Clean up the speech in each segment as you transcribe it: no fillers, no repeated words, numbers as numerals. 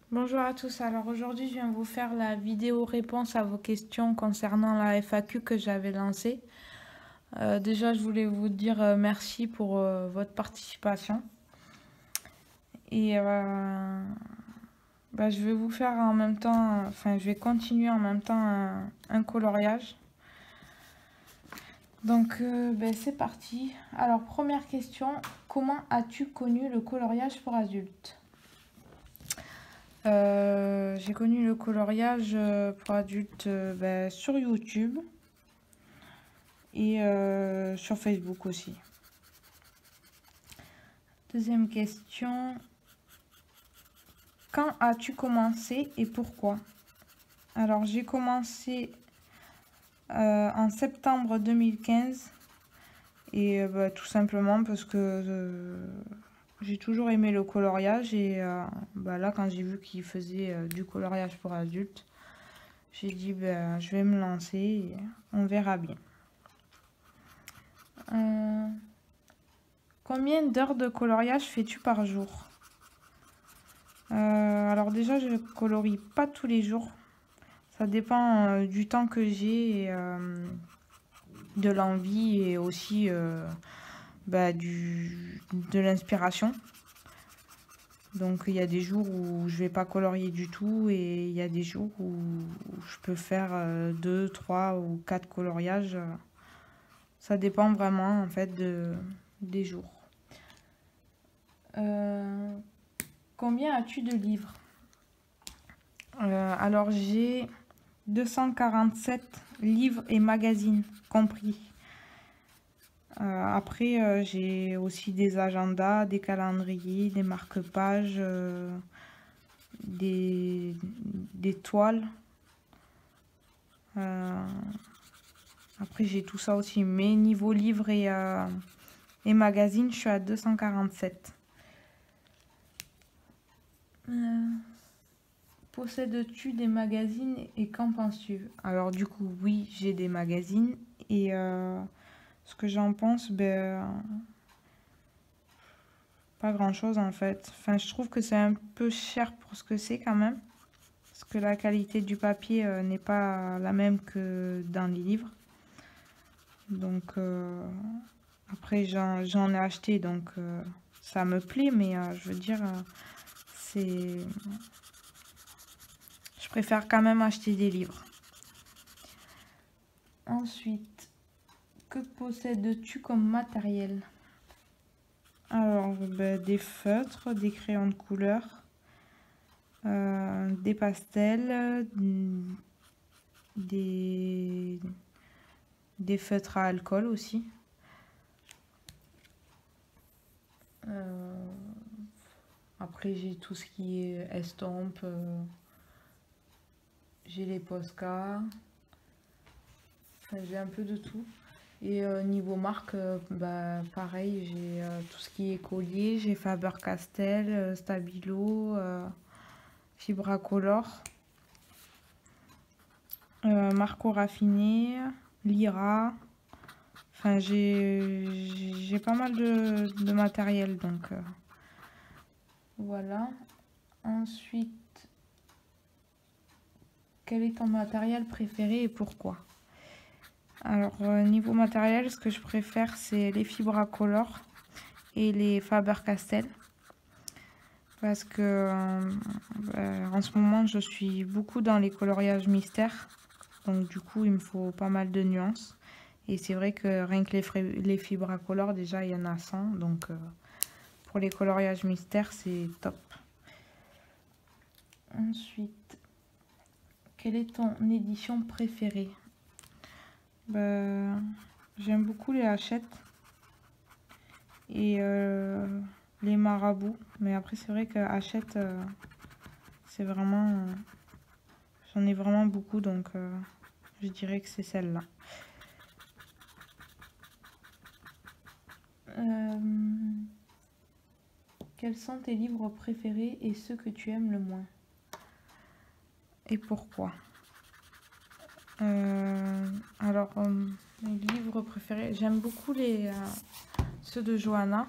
Bonjour à tous, alors aujourd'hui je viens vous faire la vidéo réponse à vos questions concernant la FAQ que j'avais lancée. Déjà je voulais vous dire merci pour votre participation et je vais vous faire en même temps, je vais continuer en même temps un coloriage. Donc c'est parti. Alors première question, comment as-tu connu le coloriage pour adultes? J'ai connu le coloriage pour adultes sur YouTube et sur Facebook aussi. Deuxième question. Quand as-tu commencé et pourquoi? Alors j'ai commencé en septembre 2015 et tout simplement parce que j'ai toujours aimé le coloriage et là quand j'ai vu qu'il faisait du coloriage pour adultes, j'ai dit je vais me lancer et on verra bien. Combien d'heures de coloriage fais-tu par jour? Alors déjà, je ne colorie pas tous les jours. Ça dépend du temps que j'ai et de l'envie et aussi de l'inspiration. Donc il y a des jours où je vais pas colorier du tout et il y a des jours où je peux faire 2, 3 ou 4 coloriages. Ça dépend vraiment en fait des jours. Combien as-tu de livres? Alors j'ai 247 livres et magazines compris. Après j'ai aussi des agendas, des calendriers, des marque-pages, des toiles. Après j'ai tout ça aussi. Mais niveau livres et magazines, je suis à 247. Possèdes-tu des magazines et qu'en penses-tu? Alors du coup, oui, j'ai des magazines et ce que j'en pense, pas grand-chose en fait. Enfin, je trouve que c'est un peu cher pour ce que c'est quand même, parce que la qualité du papier n'est pas la même que dans les livres. Donc après, j'en ai acheté, donc ça me plaît, mais je veux dire, c'est... Je préfère quand même acheter des livres. Ensuite, que possèdes-tu comme matériel? Alors, des feutres, des crayons de couleur, des pastels, des feutres à alcool aussi. Après, j'ai tout ce qui est estompe, j'ai les Posca, enfin, j'ai un peu de tout. Et niveau marque, pareil, j'ai tout ce qui est collier, j'ai Faber-Castell, Stabilo, Fibracolor, Marco Raffiné, Lyra. Enfin, j'ai pas mal de matériel, donc voilà. Ensuite, quel est ton matériel préféré et pourquoi? Alors, niveau matériel, ce que je préfère, c'est les Fibracolor et les Faber-Castell. Parce que en ce moment, je suis beaucoup dans les coloriages mystères. Donc, du coup, il me faut pas mal de nuances. Et c'est vrai que rien que les Fibracolor, déjà, il y en a 100. Donc, pour les coloriages mystères, c'est top. Ensuite, quelle est ton édition préférée? J'aime beaucoup les Hachette et les marabouts. Mais après, c'est vrai que Hachette, c'est vraiment... j'en ai vraiment beaucoup, donc je dirais que c'est celle-là. Quels sont tes livres préférés et ceux que tu aimes le moins? Et pourquoi? Alors, mes livres préférés, j'aime beaucoup ceux de Johanna,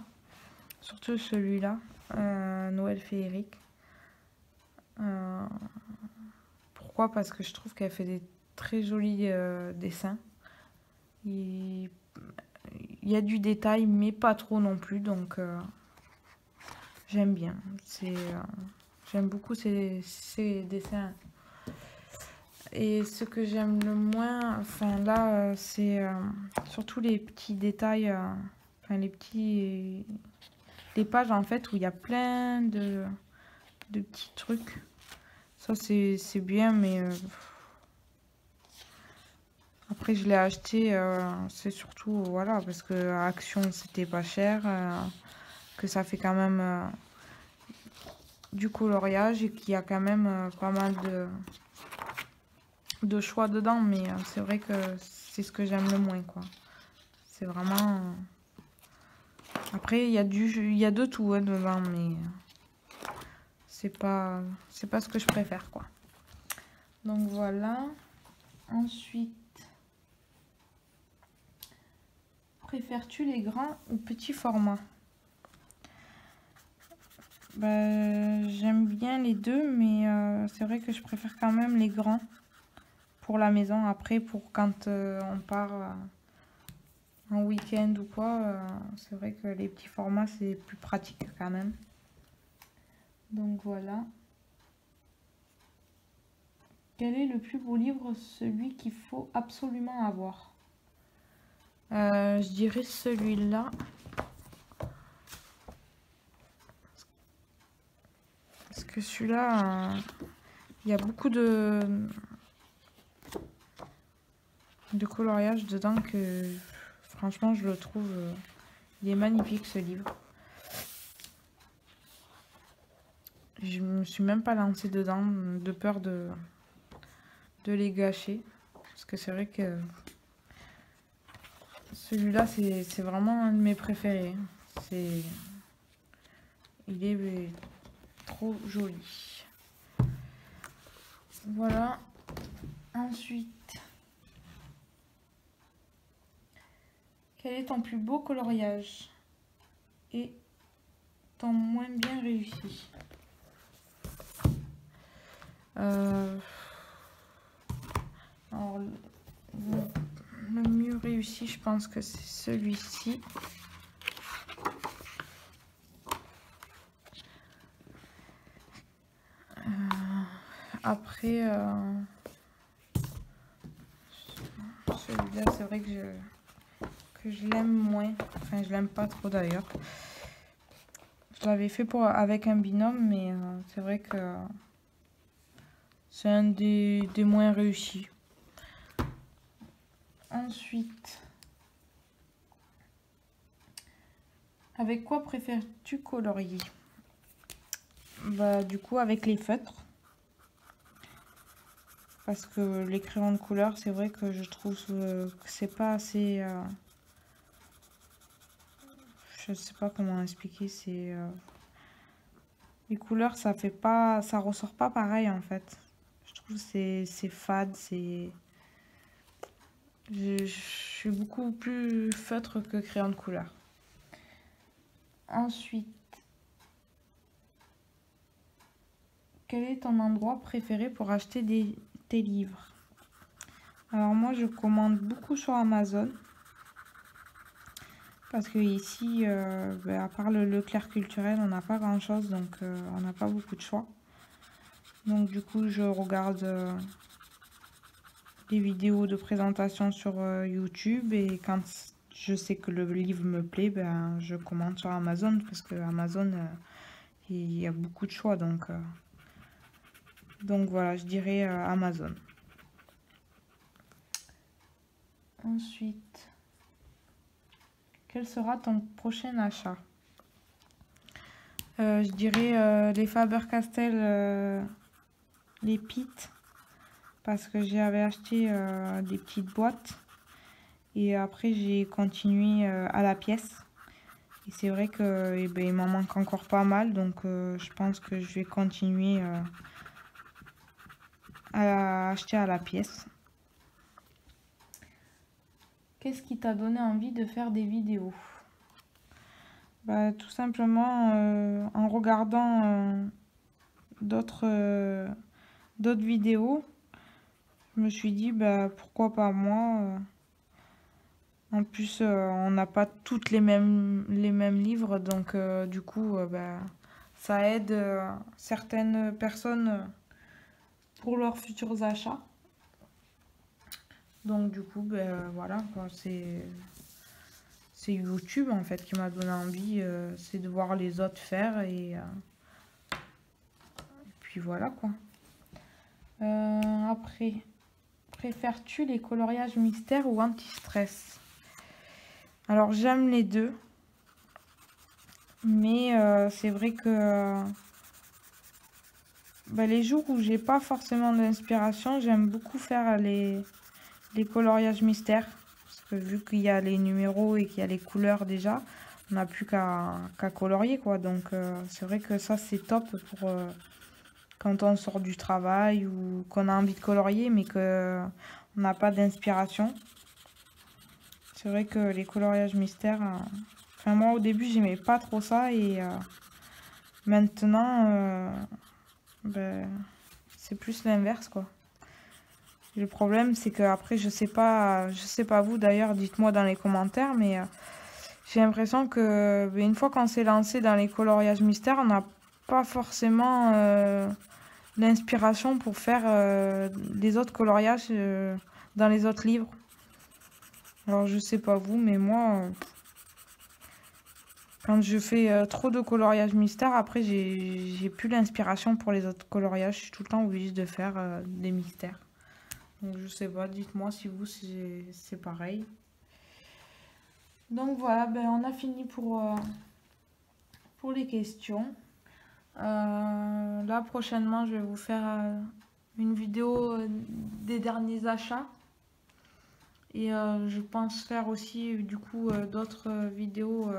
surtout celui-là, Noël féerique. Pourquoi? Parce que je trouve qu'elle fait des très jolis dessins. Il y a du détail, mais pas trop non plus, donc j'aime bien. J'aime beaucoup ces dessins. Et ce que j'aime le moins, enfin là, c'est surtout les petits détails, enfin les pages en fait où il y a plein de petits trucs. Ça c'est bien, mais après je l'ai acheté, c'est surtout voilà parce que à Action c'était pas cher, que ça fait quand même du coloriage et qu'il y a quand même pas mal de choix dedans, mais c'est vrai que c'est ce que j'aime le moins, quoi. C'est vraiment... Après, il y a de tout hein, dedans, mais c'est pas ce que je préfère, quoi. Donc voilà. Ensuite, préfères-tu les grands ou petits formats? Bah, j'aime bien les deux, mais c'est vrai que je préfère quand même les grands pour la maison. Après, pour quand on part en week-end ou quoi, c'est vrai que les petits formats, c'est plus pratique quand même. Donc voilà. Quel est le plus beau livre, celui qu'il faut absolument avoir? Je dirais celui-là. Parce que celui-là, il y a beaucoup de coloriage dedans que franchement je le trouve, il est magnifique ce livre. Je me suis même pas lancée dedans de peur de les gâcher. Parce que c'est vrai que celui-là c'est vraiment un de mes préférés. Il est trop joli. Voilà. Ensuite, quel est ton plus beau coloriage et ton moins bien réussi? Alors, le mieux réussi, je pense que c'est celui-ci. Après, celui-là, c'est vrai que je l'aime moins. Enfin, je l'aime pas trop d'ailleurs. Je l'avais fait avec un binôme, mais c'est vrai que c'est un des moins réussis. Ensuite, avec quoi préfères-tu colorier? Bah, du coup, avec les feutres. Parce que les crayons de couleur, c'est vrai que je trouve que c'est pas assez... je sais pas comment expliquer, c'est... les couleurs, ça fait pas... ça ressort pas pareil, en fait. Je trouve que c'est fade, c'est... Je suis beaucoup plus feutre que crayon de couleur. Ensuite, quel est ton endroit préféré pour acheter tes livres? Alors moi, je commande beaucoup sur Amazon. Parce que ici, à part le Leclerc culturel, on n'a pas grand chose, donc on n'a pas beaucoup de choix. Donc du coup, je regarde des vidéos de présentation sur YouTube, et quand je sais que le livre me plaît, ben, je commande sur Amazon, parce que Amazon, il y a beaucoup de choix, donc voilà, je dirais Amazon. Ensuite, quel sera ton prochain achat? Je dirais les Faber-Castell, les Pit, parce que j'avais acheté des petites boîtes et après j'ai continué à la pièce. Et c'est vrai que il m'en manque encore pas mal, donc je pense que je vais continuer à acheter à la pièce. Qu'est-ce qui t'a donné envie de faire des vidéos? Bah, tout simplement en regardant d'autres vidéos. Je me suis dit, bah, pourquoi pas moi. En plus, on n'a pas toutes les mêmes livres, donc du coup, bah, ça aide certaines personnes pour leurs futurs achats. Donc du coup, ben, voilà, c'est YouTube en fait qui m'a donné envie, c'est de voir les autres faire et puis voilà quoi. Après, préfères-tu les coloriages mystères ou anti-stress? Alors j'aime les deux, mais c'est vrai que ben, les jours où j'ai pas forcément d'inspiration, j'aime beaucoup faire les coloriages mystères. Parce que vu qu'il y a les numéros et qu'il y a les couleurs déjà, on n'a plus qu'à colorier quoi. Donc c'est vrai que ça c'est top pour quand on sort du travail ou qu'on a envie de colorier mais qu'on n'a pas d'inspiration. C'est vrai que les coloriages mystères, enfin moi au début j'aimais pas trop ça et maintenant ben, c'est plus l'inverse quoi. Le problème, c'est que après, je sais pas vous d'ailleurs, dites-moi dans les commentaires, mais j'ai l'impression que une fois qu'on s'est lancé dans les coloriages mystères, on n'a pas forcément l'inspiration pour faire les autres coloriages dans les autres livres. Alors je sais pas vous, mais moi, quand je fais trop de coloriages mystères, après j'ai plus l'inspiration pour les autres coloriages. Je suis tout le temps obligée de faire des mystères. Donc je sais pas, dites-moi si vous c'est pareil. Donc voilà, ben, on a fini pour les questions. Là prochainement je vais vous faire une vidéo des derniers achats. Et je pense faire aussi du coup d'autres vidéos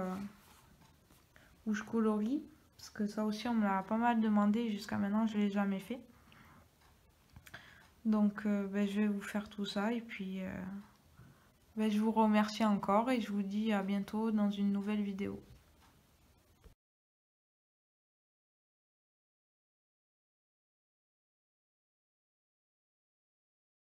où je colorie. Parce que ça aussi on me l'a pas mal demandé, jusqu'à maintenant je l'ai jamais fait. Donc ben, je vais vous faire tout ça et puis ben, je vous remercie encore et je vous dis à bientôt dans une nouvelle vidéo.